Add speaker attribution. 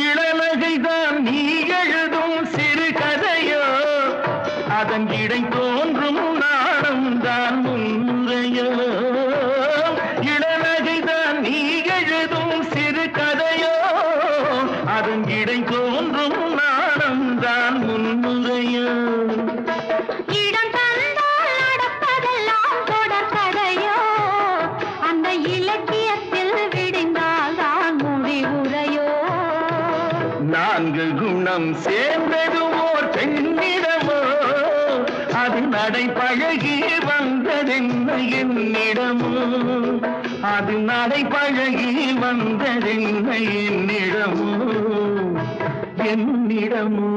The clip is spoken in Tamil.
Speaker 1: இளநகைதான் நீ எழுதும் சிறு கதையோ அதன் இடை தோன்றும் நாடம் தான் முன்னுரையோ இளநகைதான் நீ எழுதும் சிறு கதையோ அதன் இடை தோன்றும் நாடம் தான் முன்னுரையோ நான்கு குணம் சேர்ந்தது ஓர் பெண்ணிடமோ அது நடை பழகி வந்ததென்ன என்னிடமோ அது நடை பழகி வந்ததென்ன என்னிடமோ